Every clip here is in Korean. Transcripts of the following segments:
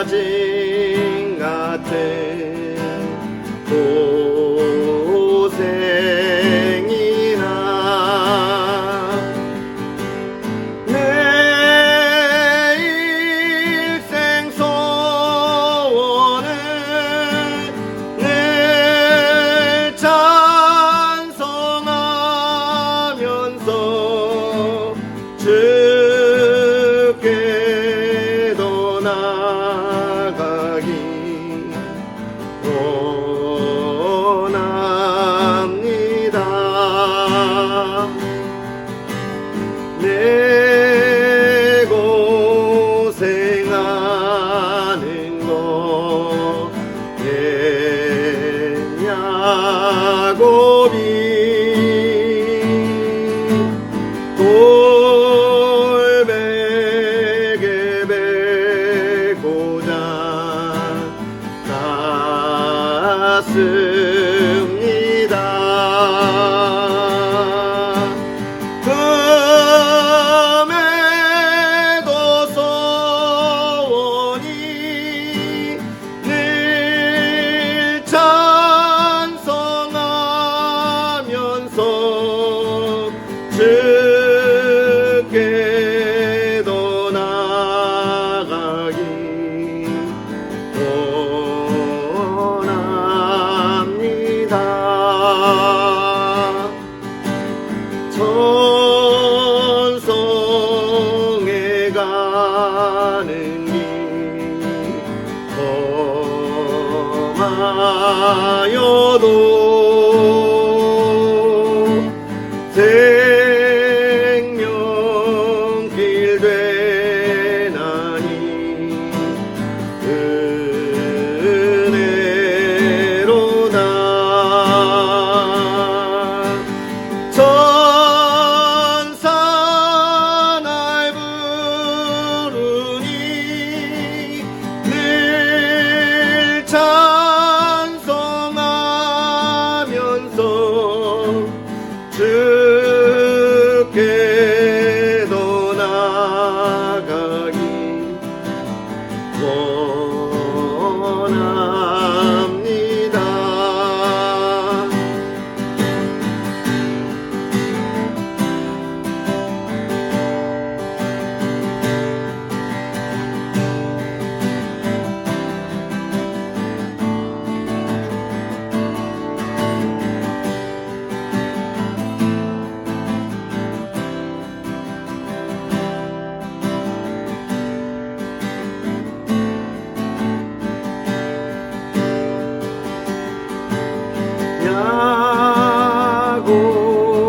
사진 같은 고생이나 내 일생 소원은 늘 찬송하면서 주께로 나가기 원합니다. 내 고생하는 것 애냐고비 돌베개 베고자 갔습니다. 금에도 소원이 늘 찬송하면서 주께로 나가기 원합니다. 천성에 가는 길 험하여도 생명길 되나니 은혜로다. 천사 날 부르니 늘 찬송하면서 주께로 나가기 원합니다.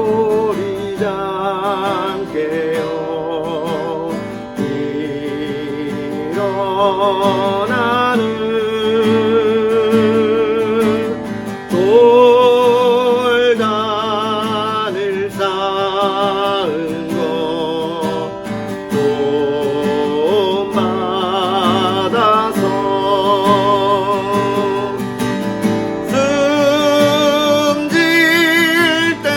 야고리지 않게요 일어나는 돌단을 쌓은 것 본받아서 숨질 때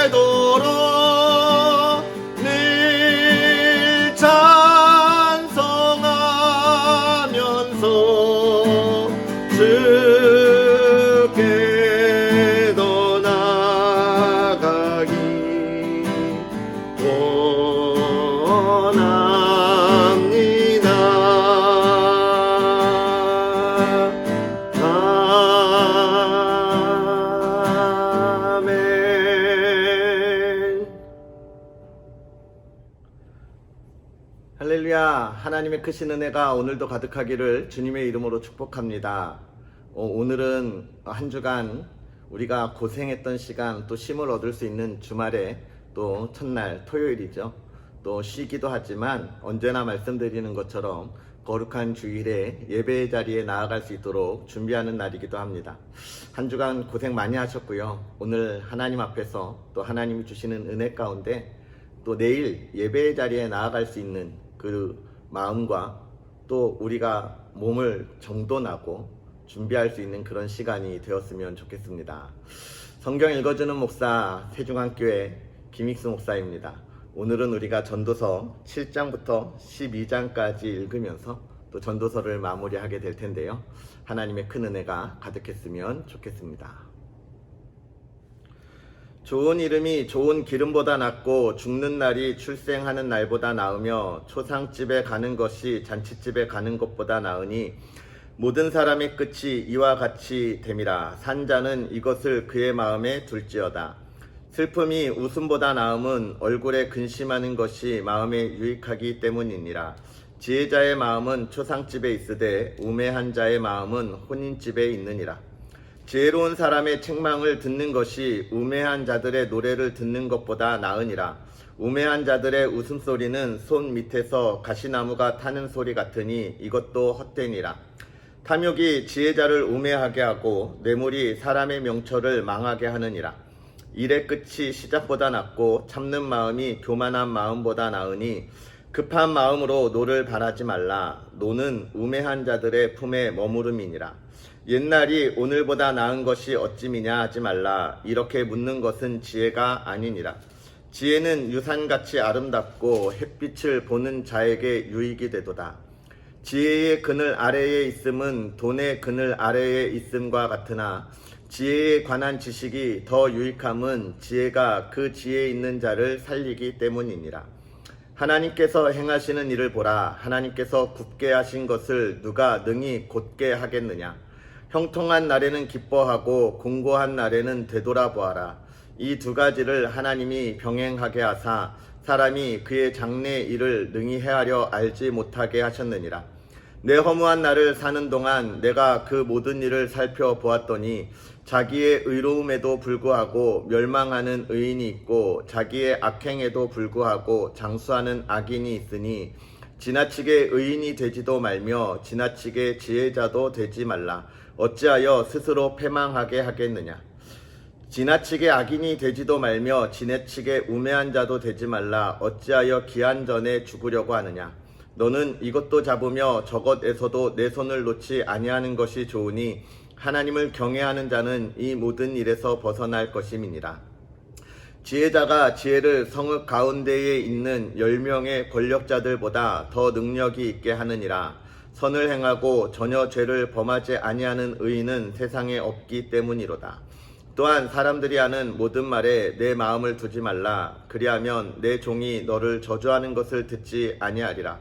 되도록 늘 찬송하면서 주께로 나가기 원합니다. 아멘. 할렐루야. 하나님의 크신 은혜가 오늘도 가득하기를 주님의 이름으로 축복합니다. 오늘은 한 주간 우리가 고생했던 시간, 또 쉼을 얻을 수 있는 주말에 또 첫날 토요일이죠. 또 쉬기도 하지만 언제나 말씀드리는 것처럼 거룩한 주일에 예배의 자리에 나아갈 수 있도록 준비하는 날이기도 합니다. 한 주간 고생 많이 하셨고요. 오늘 하나님 앞에서 또 하나님이 주시는 은혜 가운데 또 내일 예배의 자리에 나아갈 수 있는 그 마음과 또 우리가 몸을 정돈하고 준비할 수 있는 그런 시간이 되었으면 좋겠습니다. 성경 읽어주는 목사 세중앙교회 김익수 목사입니다. 오늘은 우리가 전도서 7장부터 12장까지 읽으면서 또 전도서를 마무리하게 될 텐데요. 하나님의 큰 은혜가 가득했으면 좋겠습니다. 좋은 이름이 좋은 기름보다 낫고 죽는 날이 출생하는 날보다 나으며 초상집에 가는 것이 잔치집에 가는 것보다 나으니 모든 사람의 끝이 이와 같이 됨이라. 산자는 이것을 그의 마음에 둘지어다. 슬픔이 웃음보다 나음은 얼굴에 근심하는 것이 마음에 유익하기 때문이니라. 지혜자의 마음은 초상집에 있으되 우매한 자의 마음은 혼인집에 있느니라. 지혜로운 사람의 책망을 듣는 것이 우매한 자들의 노래를 듣는 것보다 나으니라. 우매한 자들의 웃음소리는 손 밑에서 가시나무가 타는 소리 같으니 이것도 헛되니라. 탐욕이 지혜자를 우매하게 하고 뇌물이 사람의 명철을 망하게 하느니라. 일의 끝이 시작보다 낫고 참는 마음이 교만한 마음보다 나으니 급한 마음으로 노를 바라지 말라. 노는 우매한 자들의 품에 머무름이니라. 옛날이 오늘보다 나은 것이 어찌미냐 하지 말라. 이렇게 묻는 것은 지혜가 아니니라. 지혜는 유산같이 아름답고 햇빛을 보는 자에게 유익이 되도다. 지혜의 그늘 아래에 있음은 돈의 그늘 아래에 있음과 같으나 지혜에 관한 지식이 더 유익함은 지혜가 그 지혜에 있는 자를 살리기 때문이니라. 하나님께서 행하시는 일을 보라. 하나님께서 굳게 하신 것을 누가 능히 곧게 하겠느냐. 형통한 날에는 기뻐하고 공고한 날에는 되돌아보아라. 이 두 가지를 하나님이 병행하게 하사 사람이 그의 장래 일을 능히 헤아려 알지 못하게 하셨느니라. 내 허무한 날을 사는 동안 내가 그 모든 일을 살펴보았더니 자기의 의로움에도 불구하고 멸망하는 의인이 있고 자기의 악행에도 불구하고 장수하는 악인이 있으니 지나치게 의인이 되지도 말며 지나치게 지혜자도 되지 말라. 어찌하여 스스로 패망하게 하겠느냐. 지나치게 악인이 되지도 말며 지나치게 우매한 자도 되지 말라. 어찌하여 기한 전에 죽으려고 하느냐. 너는 이것도 잡으며 저것에서도 내 손을 놓지 아니하는 것이 좋으니 하나님을 경외하는 자는 이 모든 일에서 벗어날 것임이니라. 지혜자가 지혜를 성읍 가운데에 있는 10명의 권력자들보다 더 능력이 있게 하느니라. 선을 행하고 전혀 죄를 범하지 아니하는 의인은 세상에 없기 때문이로다. 또한 사람들이 하는 모든 말에 내 마음을 두지 말라. 그리하면 내 종이 너를 저주하는 것을 듣지 아니하리라.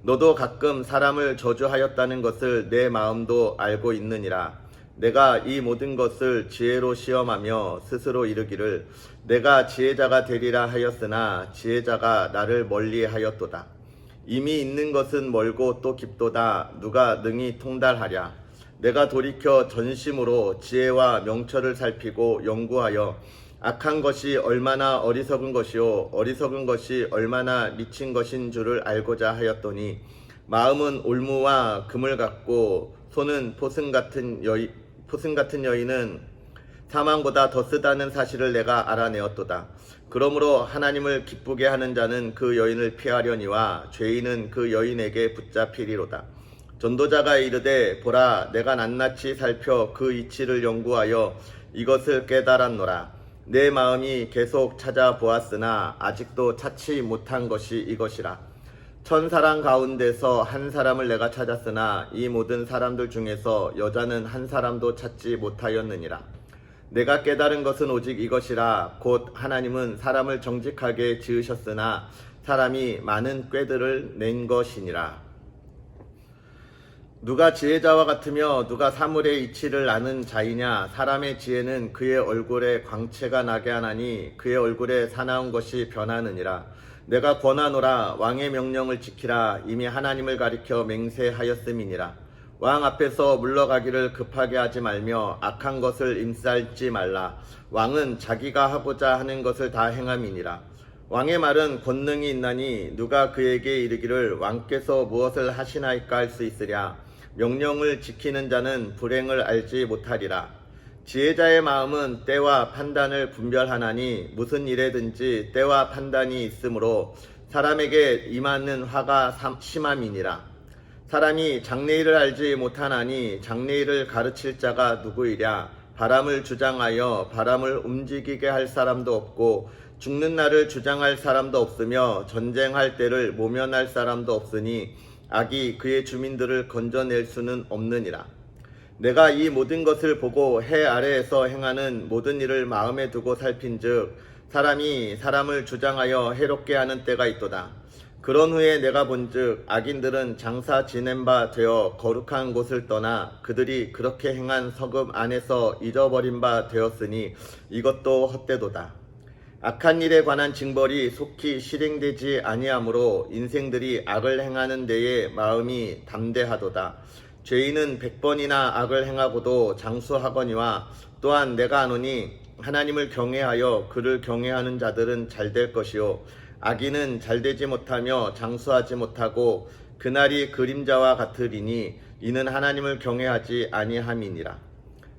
너도 가끔 사람을 저주하였다는 것을 내 마음도 알고 있느니라. 내가 이 모든 것을 지혜로 시험하며 스스로 이르기를 내가 지혜자가 되리라 하였으나 지혜자가 나를 멀리하였도다. 이미 있는 것은 멀고 또 깊도다. 누가 능히 통달하랴. 내가 돌이켜 전심으로 지혜와 명철을 살피고 연구하여 악한 것이 얼마나 어리석은 것이요 어리석은 것이 얼마나 미친 것인 줄을 알고자 하였더니 마음은 올무와 금을 같고 손은 포승 같은 여인은 사망보다 더 쓰다는 사실을 내가 알아내었도다. 그러므로 하나님을 기쁘게 하는 자는 그 여인을 피하려니와 죄인은 그 여인에게 붙잡히리로다. 전도자가 이르되 보라 내가 낱낱이 살펴 그 이치를 연구하여 이것을 깨달았노라. 내 마음이 계속 찾아보았으나 아직도 찾지 못한 것이 이것이라. 1000사람 가운데서 한 사람을 내가 찾았으나 이 모든 사람들 중에서 여자는 한 사람도 찾지 못하였느니라. 내가 깨달은 것은 오직 이것이라. 곧 하나님은 사람을 정직하게 지으셨으나 사람이 많은 꾀들을 낸 것이니라. 누가 지혜자와 같으며 누가 사물의 이치를 아는 자이냐. 사람의 지혜는 그의 얼굴에 광채가 나게 하나니 그의 얼굴에 사나운 것이 변하느니라. 내가 권하노라. 왕의 명령을 지키라. 이미 하나님을 가리켜 맹세하였음이니라. 왕 앞에서 물러가기를 급하게 하지 말며 악한 것을 임쌀지 말라. 왕은 자기가 하고자 하는 것을 다 행함이니라. 왕의 말은 권능이 있나니 누가 그에게 이르기를 왕께서 무엇을 하시나이까 할 수 있으랴. 명령을 지키는 자는 불행을 알지 못하리라. 지혜자의 마음은 때와 판단을 분별하나니 무슨 일에든지 때와 판단이 있으므로 사람에게 임하는 화가 심함이니라. 사람이 장래일을 알지 못하나니 장래일을 가르칠 자가 누구이랴. 바람을 주장하여 바람을 움직이게 할 사람도 없고 죽는 날을 주장할 사람도 없으며 전쟁할 때를 모면할 사람도 없으니 악이 그의 주민들을 건져낼 수는 없느니라. 내가 이 모든 것을 보고 해 아래에서 행하는 모든 일을 마음에 두고 살핀즉 사람이 사람을 주장하여 해롭게 하는 때가 있도다. 그런 후에 내가 본즉 악인들은 장사 지낸 바 되어 거룩한 곳을 떠나 그들이 그렇게 행한 성읍 안에서 잊어버린 바 되었으니 이것도 헛되도다. 악한 일에 관한 징벌이 속히 실행되지 아니하므로 인생들이 악을 행하는 데에 마음이 담대하도다. 죄인은 100번이나 악을 행하고도 장수하거니와 또한 내가 아노니 하나님을 경외하여 그를 경외하는 자들은 잘될 것이요 악인은 잘되지 못하며 장수하지 못하고 그날이 그림자와 같으리니 이는 하나님을 경외하지 아니함이니라.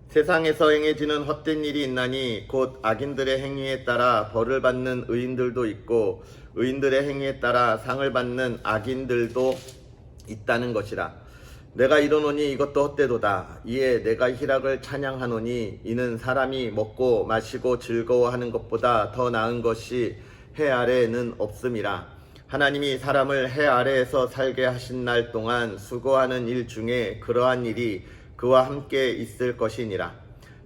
세상에서 행해지는 헛된 일이 있나니 곧 악인들의 행위에 따라 벌을 받는 의인들도 있고 의인들의 행위에 따라 상을 받는 악인들도 있다는 것이라. 내가 이르노니 이것도 헛되도다. 이에 내가 희락을 찬양하노니 이는 사람이 먹고 마시고 즐거워하는 것보다 더 나은 것이 해 아래에는 없음이라. 하나님이 사람을 해 아래에서 살게 하신 날 동안 수고하는 일 중에 그러한 일이 그와 함께 있을 것이니라.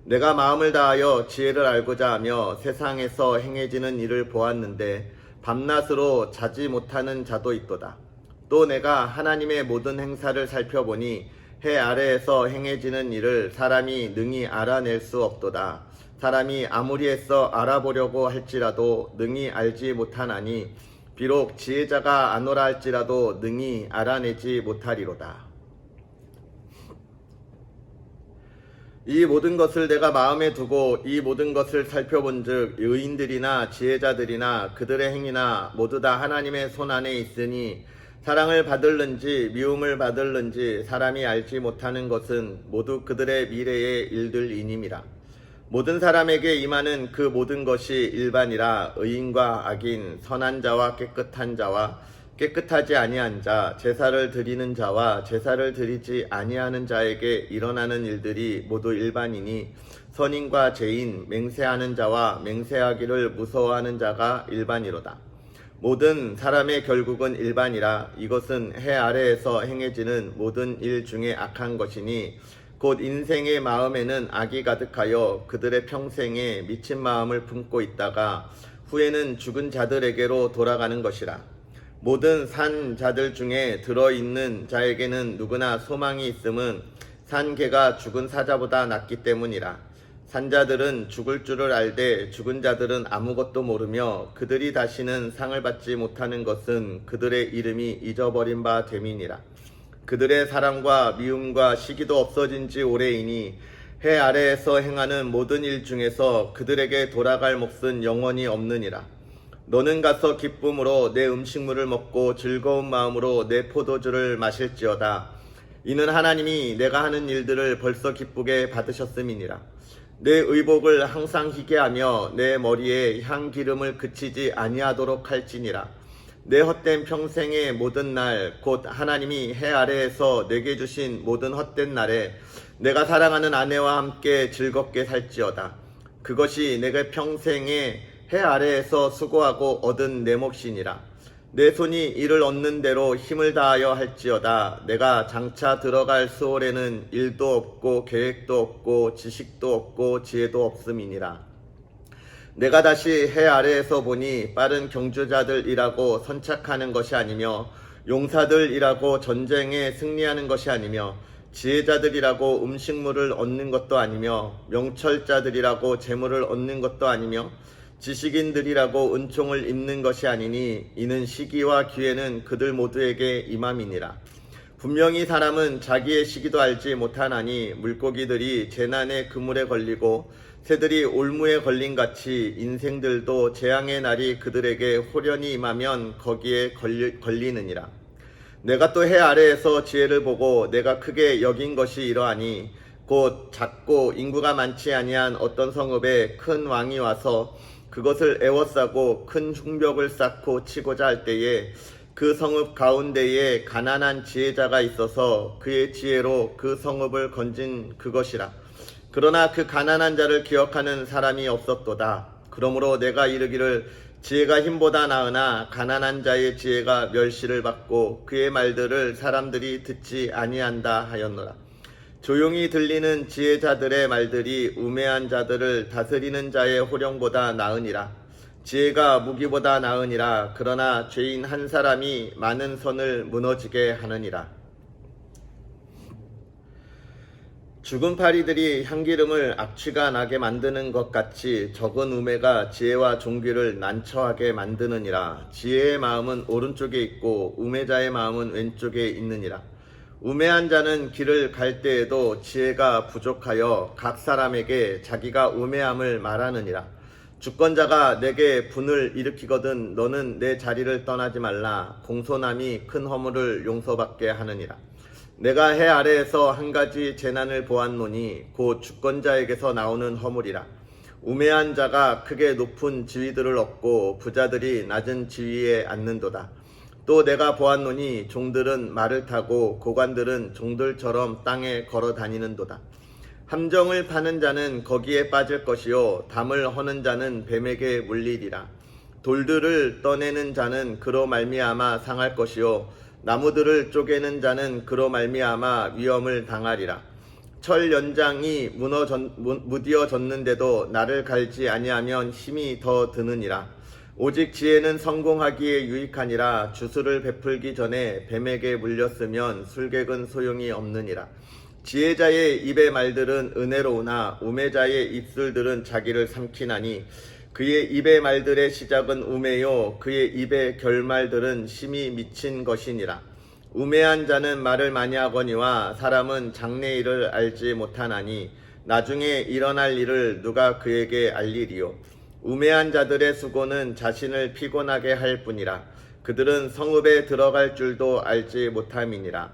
내가 마음을 다하여 지혜를 알고자 하며 세상에서 행해지는 일을 보았는데 밤낮으로 자지 못하는 자도 있도다. 또 내가 하나님의 모든 행사를 살펴보니 해 아래에서 행해지는 일을 사람이 능히 알아낼 수 없도다. 사람이 아무리 애써 알아보려고 할지라도 능히 알지 못하나니 비록 지혜자가 아노라 할지라도 능히 알아내지 못하리로다. 이 모든 것을 내가 마음에 두고 이 모든 것을 살펴본즉 의인들이나 지혜자들이나 그들의 행위나 모두 다 하나님의 손 안에 있으니 사랑을 받을는지 미움을 받을는지 사람이 알지 못하는 것은 모두 그들의 미래의 일들이니미라. 모든 사람에게 임하는 그 모든 것이 일반이라. 의인과 악인, 선한 자와 깨끗한 자와 깨끗하지 아니한 자, 제사를 드리는 자와 제사를 드리지 아니하는 자에게 일어나는 일들이 모두 일반이니 선인과 죄인, 맹세하는 자와 맹세하기를 무서워하는 자가 일반이로다. 모든 사람의 결국은 일반이라. 이것은 해 아래에서 행해지는 모든 일 중에 악한 것이니 곧 인생의 마음에는 악이 가득하여 그들의 평생에 미친 마음을 품고 있다가 후에는 죽은 자들에게로 돌아가는 것이라. 모든 산 자들 중에 들어있는 자에게는 누구나 소망이 있음은 산 개가 죽은 사자보다 낫기 때문이라. 산자들은 죽을 줄을 알되 죽은 자들은 아무것도 모르며 그들이 다시는 상을 받지 못하는 것은 그들의 이름이 잊어버린 바 됨이니라. 그들의 사랑과 미움과 시기도 없어진 지 오래이니 해 아래에서 행하는 모든 일 중에서 그들에게 돌아갈 몫은 영원히 없느니라. 너는 가서 기쁨으로 내 음식물을 먹고 즐거운 마음으로 내 포도주를 마실지어다. 이는 하나님이 내가 하는 일들을 벌써 기쁘게 받으셨음이니라. 내 의복을 항상 희게 하며 내 머리에 향기름을 그치지 아니하도록 할지니라. 내 헛된 평생의 모든 날 곧 하나님이 해 아래에서 내게 주신 모든 헛된 날에 내가 사랑하는 아내와 함께 즐겁게 살지어다. 그것이 내가 평생에 해 아래에서 수고하고 얻은 내 몫이니라. 내 손이 이를 얻는 대로 힘을 다하여 할지어다. 내가 장차 들어갈 수월에는 일도 없고 계획도 없고 지식도 없고 지혜도 없음이니라. 내가 다시 해 아래에서 보니 빠른 경주자들이라고 선착하는 것이 아니며 용사들이라고 전쟁에 승리하는 것이 아니며 지혜자들이라고 음식물을 얻는 것도 아니며 명철자들이라고 재물을 얻는 것도 아니며 지식인들이라고 은총을 입는 것이 아니니 이는 시기와 기회는 그들 모두에게 임함이니라. 분명히 사람은 자기의 시기도 알지 못하나니 물고기들이 재난의 그물에 걸리고 새들이 올무에 걸린 같이 인생들도 재앙의 날이 그들에게 호련히 임하면 거기에 걸리느니라. 내가 또 해 아래에서 지혜를 보고 내가 크게 여긴 것이 이러하니 곧 작고 인구가 많지 아니한 어떤 성읍에 큰 왕이 와서 그것을 에워싸고 큰 흉벽을 쌓고 치고자 할 때에 그 성읍 가운데에 가난한 지혜자가 있어서 그의 지혜로 그 성읍을 건진 그것이라. 그러나 그 가난한 자를 기억하는 사람이 없었도다. 그러므로 내가 이르기를 지혜가 힘보다 나으나 가난한 자의 지혜가 멸시를 받고 그의 말들을 사람들이 듣지 아니한다 하였노라. 조용히 들리는 지혜자들의 말들이 우매한 자들을 다스리는 자의 호령보다 나으니라. 지혜가 무기보다 나으니라. 그러나 죄인 한 사람이 많은 선을 무너지게 하느니라. 죽은 파리들이 향기름을 악취가 나게 만드는 것 같이 적은 우매가 지혜와 존귀를 난처하게 만드느니라. 지혜의 마음은 오른쪽에 있고 우매자의 마음은 왼쪽에 있느니라. 우매한 자는 길을 갈 때에도 지혜가 부족하여 각 사람에게 자기가 우매함을 말하느니라. 주권자가 내게 분을 일으키거든 너는 내 자리를 떠나지 말라. 공손함이 큰 허물을 용서받게 하느니라. 내가 해 아래에서 한 가지 재난을 보았노니 곧 주권자에게서 나오는 허물이라. 우매한 자가 크게 높은 지위들을 얻고 부자들이 낮은 지위에 앉는도다. 또 내가 보았노니 종들은 말을 타고 고관들은 종들처럼 땅에 걸어 다니는도다. 함정을 파는 자는 거기에 빠질 것이요 담을 허는 자는 뱀에게 물리리라. 돌들을 떠내는 자는 그로 말미암아 상할 것이요 나무들을 쪼개는 자는 그로 말미암아 위험을 당하리라. 철 연장이 무디어졌는데도 나를 갈지 아니하면 힘이 더 드느니라. 오직 지혜는 성공하기에 유익하니라. 주술을 베풀기 전에 뱀에게 물렸으면 술객은 소용이 없느니라. 지혜자의 입의 말들은 은혜로우나 우매자의 입술들은 자기를 삼키나니 그의 입의 말들의 시작은 우매요 그의 입의 결말들은 심히 미친 것이니라. 우매한 자는 말을 많이 하거니와 사람은 장래 일을 알지 못하나니 나중에 일어날 일을 누가 그에게 알리리요. 우매한 자들의 수고는 자신을 피곤하게 할 뿐이라. 그들은 성읍에 들어갈 줄도 알지 못함이니라.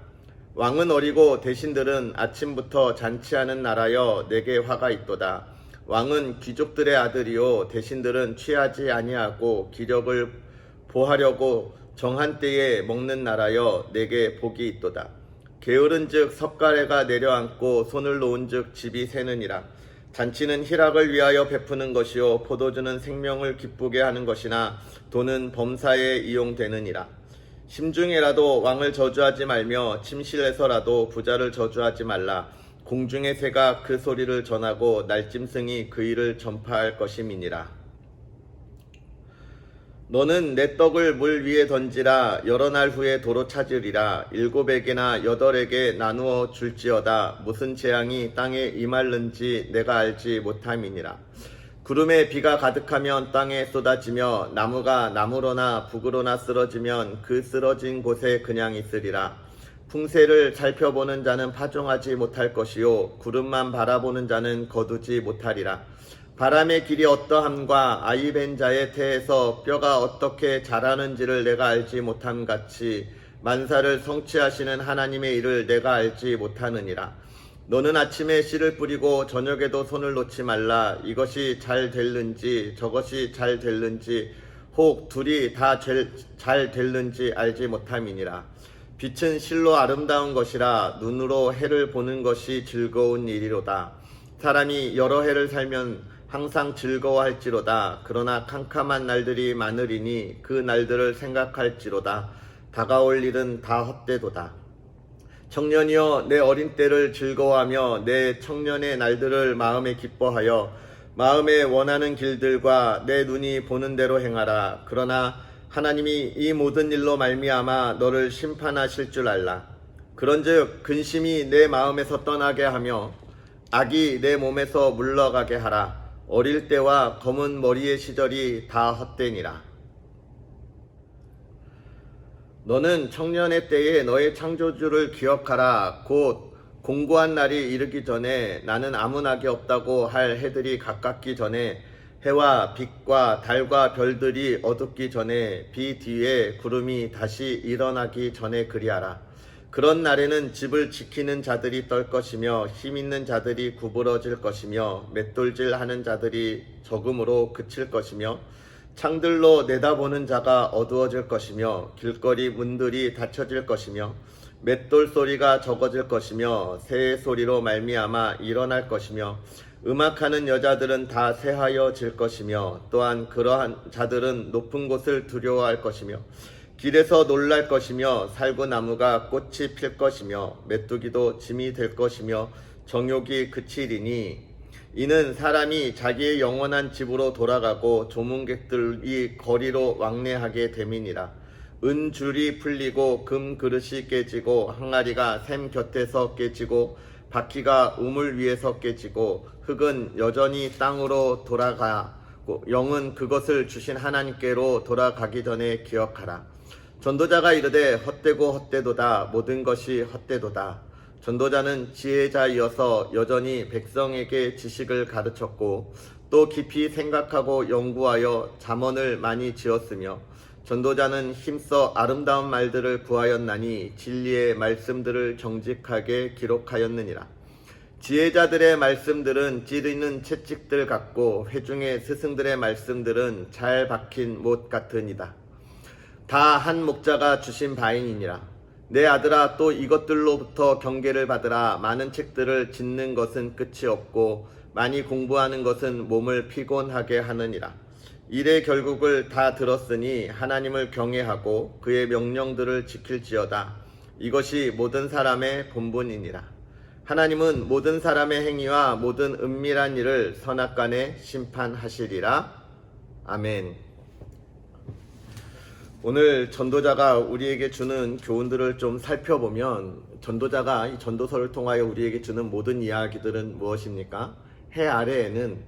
왕은 어리고 대신들은 아침부터 잔치하는 나라여 내게 화가 있도다. 왕은 귀족들의 아들이요 대신들은 취하지 아니하고 기력을 보하려고 정한 때에 먹는 나라여 내게 복이 있도다. 게으른즉 섭가래가 내려앉고 손을 놓은즉 집이 새느니라. 잔치는 희락을 위하여 베푸는 것이요 포도주는 생명을 기쁘게 하는 것이나 돈은 범사에 이용되느니라. 심중에라도 왕을 저주하지 말며 침실에서라도 부자를 저주하지 말라. 공중의 새가 그 소리를 전하고 날짐승이 그 일을 전파할 것임이니라. 너는 내 떡을 물 위에 던지라. 여러 날 후에 도로 찾으리라. 7에게나 8에게 나누어 줄지어다. 무슨 재앙이 땅에 임할는지 내가 알지 못함이니라. 구름에 비가 가득하면 땅에 쏟아지며 나무가 나무로나 북으로나 쓰러지면 그 쓰러진 곳에 그냥 있으리라. 풍세를 살펴보는 자는 파종하지 못할 것이요 구름만 바라보는 자는 거두지 못하리라. 바람의 길이 어떠함과 아이벤 자의 태에서 뼈가 어떻게 자라는지를 내가 알지 못함 같이 만사를 성취하시는 하나님의 일을 내가 알지 못하느니라. 너는 아침에 씨를 뿌리고 저녁에도 손을 놓지 말라. 이것이 잘 될는지 저것이 잘 될는지 혹 둘이 다 잘 될는지 알지 못함이니라. 빛은 실로 아름다운 것이라. 눈으로 해를 보는 것이 즐거운 일이로다. 사람이 여러 해를 살면 항상 즐거워할지로다. 그러나 캄캄한 날들이 많으리니 그 날들을 생각할지로다. 다가올 일은 다 헛되도다. 청년이여 내 어린 때를 즐거워하며 내 청년의 날들을 마음에 기뻐하여 마음에 원하는 길들과 내 눈이 보는 대로 행하라. 그러나 하나님이 이 모든 일로 말미암아 너를 심판하실 줄 알라. 그런즉 근심이 내 마음에서 떠나게 하며 악이 내 몸에서 물러가게 하라. 어릴 때와 검은 머리의 시절이 다 헛되니라. 너는 청년의 때에 너의 창조주를 기억하라. 곧 공고한 날이 이르기 전에 나는 아무 낙이 없다고 할 해들이 가깝기 전에 해와 빛과 달과 별들이 어둡기 전에 비 뒤에 구름이 다시 일어나기 전에 그리하라. 그런 날에는 집을 지키는 자들이 떨 것이며 힘 있는 자들이 구부러질 것이며 맷돌질하는 자들이 적음으로 그칠 것이며 창들로 내다보는 자가 어두워질 것이며 길거리 문들이 닫혀질 것이며 맷돌 소리가 적어질 것이며 새의 소리로 말미암아 일어날 것이며 음악하는 여자들은 다 새하여질 것이며 또한 그러한 자들은 높은 곳을 두려워할 것이며 길에서 놀랄 것이며 살구나무가 꽃이 필 것이며 메뚜기도 짐이 될 것이며 정욕이 그치리니 이는 사람이 자기의 영원한 집으로 돌아가고 조문객들이 거리로 왕래하게 됨이니라. 은줄이 풀리고 금 그릇이 깨지고 항아리가 샘 곁에서 깨지고 바퀴가 우물 위에서 깨지고 흙은 여전히 땅으로 돌아가고 영은 그것을 주신 하나님께로 돌아가기 전에 기억하라. 전도자가 이르되 헛되고 헛되도다. 모든 것이 헛되도다. 전도자는 지혜자이어서 여전히 백성에게 지식을 가르쳤고 또 깊이 생각하고 연구하여 잠언을 많이 지었으며 전도자는 힘써 아름다운 말들을 구하였나니 진리의 말씀들을 정직하게 기록하였느니라. 지혜자들의 말씀들은 찌르는 채찍들 같고 회중의 스승들의 말씀들은 잘 박힌 못 같으니라. 다 한 목자가 주신 바이니라. 내 아들아, 또 이것들로부터 경계를 받으라. 많은 책들을 짓는 것은 끝이 없고 많이 공부하는 것은 몸을 피곤하게 하느니라. 일의 결국을 다 들었으니 하나님을 경외하고 그의 명령들을 지킬지어다. 이것이 모든 사람의 본분이니라. 하나님은 모든 사람의 행위와 모든 은밀한 일을 선악간에 심판하시리라. 아멘. 오늘 전도자가 우리에게 주는 교훈들을 좀 살펴보면 전도자가 이 전도서를 통하여 우리에게 주는 모든 이야기들은 무엇입니까? 해 아래에는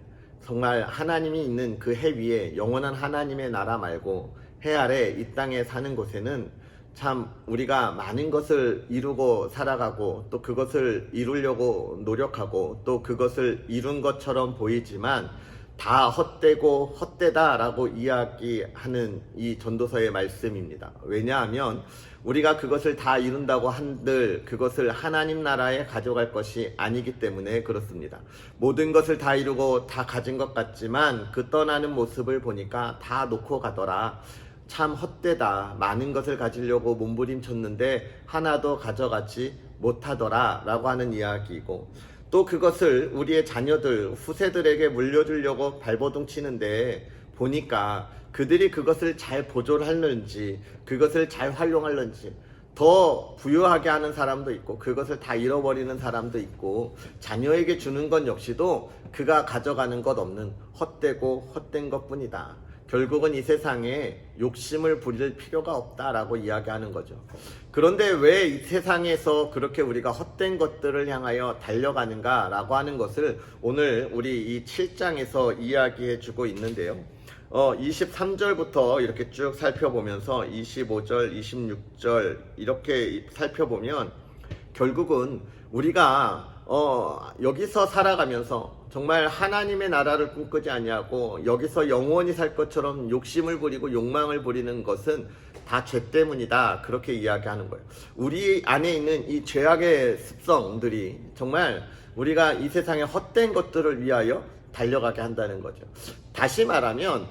정말 하나님이 있는 그 해 위에 영원한 하나님의 나라 말고 해 아래 이 땅에 사는 곳에는 참 우리가 많은 것을 이루고 살아가고 또 그것을 이루려고 노력하고 또 그것을 이룬 것처럼 보이지만 다 헛되고 헛되다라고 이야기하는 이 전도서의 말씀입니다. 왜냐하면 우리가 그것을 다 이룬다고 한들 그것을 하나님 나라에 가져갈 것이 아니기 때문에 그렇습니다. 모든 것을 다 이루고 다 가진 것 같지만 그 떠나는 모습을 보니까 다 놓고 가더라. 참 헛되다. 많은 것을 가지려고 몸부림쳤는데 하나도 가져가지 못하더라 라고 하는 이야기이고 또 그것을 우리의 자녀들, 후세들에게 물려주려고 발버둥 치는데 보니까 그들이 그것을 잘 보존하는지 그것을 잘 활용하는지 더 부유하게 하는 사람도 있고 그것을 다 잃어버리는 사람도 있고 자녀에게 주는 것 역시도 그가 가져가는 것 없는 헛되고 헛된 것뿐이다. 결국은 이 세상에 욕심을 부릴 필요가 없다라고 이야기하는 거죠. 그런데 왜 이 세상에서 그렇게 우리가 헛된 것들을 향하여 달려가는가 라고 하는 것을 오늘 우리 이 7장에서 이야기해 주고 있는데요. 23절부터 이렇게 쭉 살펴보면서 25절, 26절 이렇게 살펴보면 결국은 우리가 여기서 살아가면서 정말 하나님의 나라를 꿈꾸지 아니하고 여기서 영원히 살 것처럼 욕심을 부리고 욕망을 부리는 것은 다 죄 때문이다. 그렇게 이야기하는 거예요. 우리 안에 있는 이 죄악의 습성들이 정말 우리가 이 세상의 헛된 것들을 위하여 달려가게 한다는 거죠. 다시 말하면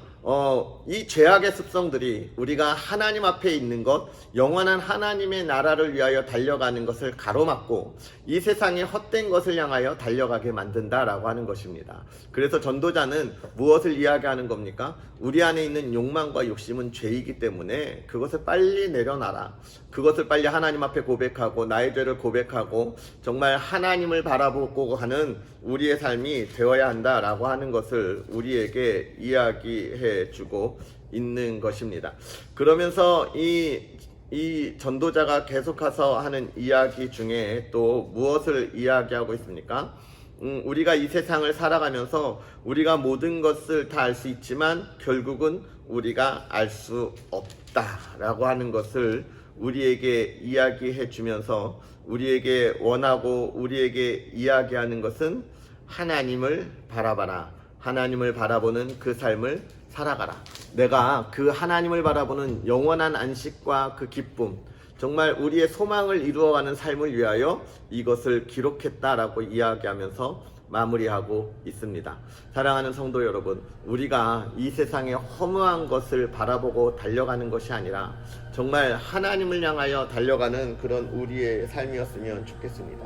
이 죄악의 습성들이 우리가 하나님 앞에 있는 것, 영원한 하나님의 나라를 위하여 달려가는 것을 가로막고 이 세상의 헛된 것을 향하여 달려가게 만든다라고 하는 것입니다. 그래서 전도자는 무엇을 이야기하는 겁니까? 우리 안에 있는 욕망과 욕심은 죄이기 때문에 그것을 빨리 내려놔라. 그것을 빨리 하나님 앞에 고백하고 나의 죄를 고백하고 정말 하나님을 바라보고 하는 우리의 삶이 되어야 한다라고 하는 것을 우리에게 이야기해 주고 있는 것입니다. 그러면서 이 전도자가 계속해서 하는 이야기 중에 또 무엇을 이야기하고 있습니까? 우리가 이 세상을 살아가면서 우리가 모든 것을 다 알 수 있지만 결국은 우리가 알 수 없다라고 하는 것을 우리에게 이야기해 주면서 우리에게 원하고 우리에게 이야기하는 것은 하나님을 바라봐라. 하나님을 바라보는 그 삶을 살아가라. 내가 그 하나님을 바라보는 영원한 안식과 그 기쁨, 정말 우리의 소망을 이루어가는 삶을 위하여 이것을 기록했다라고 이야기하면서 마무리하고 있습니다. 사랑하는 성도 여러분, 우리가 이 세상의 허무한 것을 바라보고 달려가는 것이 아니라 정말 하나님을 향하여 달려가는 그런 우리의 삶이었으면 좋겠습니다.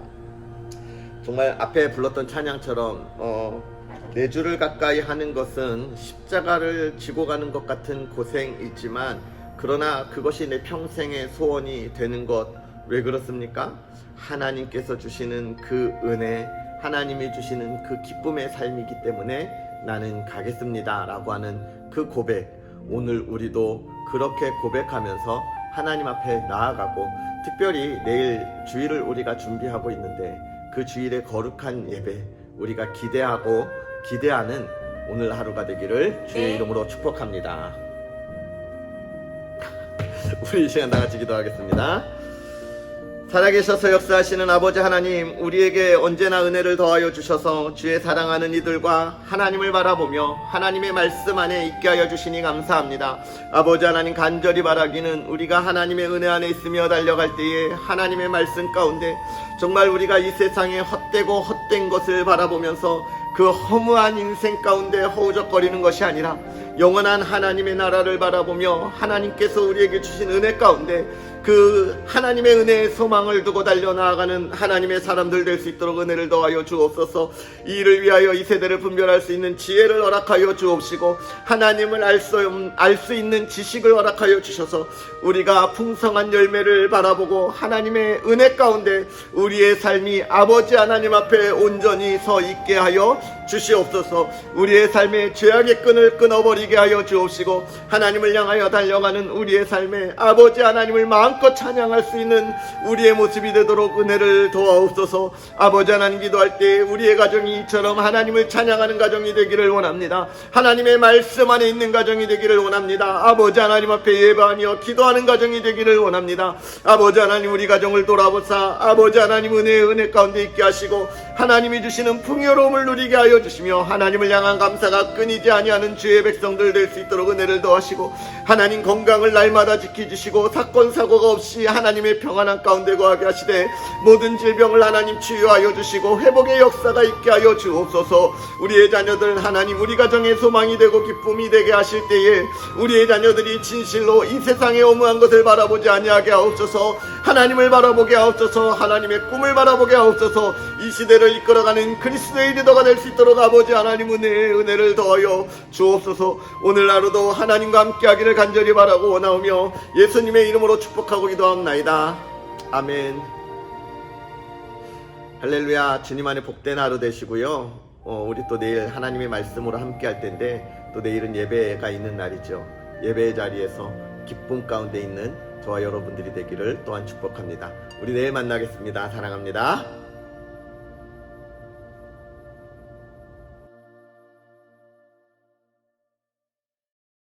정말 앞에 불렀던 찬양처럼 내 주를 가까이 하는 것은 십자가를 지고 가는 것 같은 고생이지만, 그러나 그것이 내 평생의 소원이 되는 것. 왜 그렇습니까? 하나님께서 주시는 그 은혜, 하나님이 주시는 그 기쁨의 삶이기 때문에 나는 가겠습니다 라고 하는 그 고백, 오늘 우리도 그렇게 고백하면서 하나님 앞에 나아가고, 특별히 내일 주일을 우리가 준비하고 있는데 그 주일의 거룩한 예배 우리가 기대하고 기대하는 오늘 하루가 되기를 주의 이름으로 축복합니다. 우리 이 시간 다같이 기도하겠습니다. 살아계셔서 역사하시는 아버지 하나님, 우리에게 언제나 은혜를 더하여 주셔서 주의 사랑하는 이들과 하나님을 바라보며 하나님의 말씀 안에 있게 하여 주시니 감사합니다. 아버지 하나님, 간절히 바라기는 우리가 하나님의 은혜 안에 있으며 달려갈 때에 하나님의 말씀 가운데 정말 우리가 이 세상에 헛되고 헛된 것을 바라보면서 그 허무한 인생 가운데 허우적거리는 것이 아니라 영원한 하나님의 나라를 바라보며 하나님께서 우리에게 주신 은혜 가운데 그 하나님의 은혜의 소망을 두고 달려나아가는 하나님의 사람들 될 수 있도록 은혜를 더하여 주옵소서. 이 일을 위하여 이 세대를 분별할 수 있는 지혜를 허락하여 주옵시고, 하나님을 알 수 있는 지식을 허락하여 주셔서 우리가 풍성한 열매를 바라보고 하나님의 은혜 가운데 우리의 삶이 아버지 하나님 앞에 온전히 서 있게 하여 주시옵소서. 우리의 삶의 죄악의 끈을 끊어버리게 하여 주옵시고, 하나님을 향하여 달려가는 우리의 삶에 아버지 하나님을 마음껏 찬양할 수 있는 우리의 모습이 되도록 은혜를 도와옵소서. 아버지 하나님, 기도할 때 우리의 가정이 이처럼 하나님을 찬양하는 가정이 되기를 원합니다. 하나님의 말씀 안에 있는 가정이 되기를 원합니다. 아버지 하나님 앞에 예배하며 기도하는 가정이 되기를 원합니다. 아버지 하나님, 우리 가정을 돌아보사 아버지 하나님 은혜 가운데 있게 하시고 하나님이 주시는 풍요로움을 누리게 하여 주시며 하나님을 향한 감사가 끊이지 아니하는 주의 백성들 될 수 있도록 은혜를 더하시고, 하나님 건강을 날마다 지켜주시고 사건 사고가 없이 하나님의 평안한 가운데 거하게 하시되 모든 질병을 하나님 치유하여 주시고 회복의 역사가 있게 하여 주옵소서. 우리의 자녀들 하나님, 우리 가정의 소망이 되고 기쁨이 되게 하실 때에 우리의 자녀들이 진실로 이 세상의 허무한 것을 바라보지 아니하게 하옵소서. 하나님을 바라보게 하옵소서. 하나님의 꿈을 바라보게 하옵소서. 이 시대를 이끌어가는 그리스도의 리더가 될 수 있도록 아버지 하나님 은혜를 더하여 주옵소서. 오늘 하루도 하나님과 함께하기를 간절히 바라고 원하오며 예수님의 이름으로 축복하고 기도합나이다. 아멘. 할렐루야. 주님 안에 복된 하루 되시고요. 우리 또 내일 하나님의 말씀으로 함께할 텐데, 또 내일은 예배가 있는 날이죠. 예배의 자리에서 기쁨 가운데 있는 저와 여러분들이 되기를 또한 축복합니다. 우리 내일 만나겠습니다. 사랑합니다.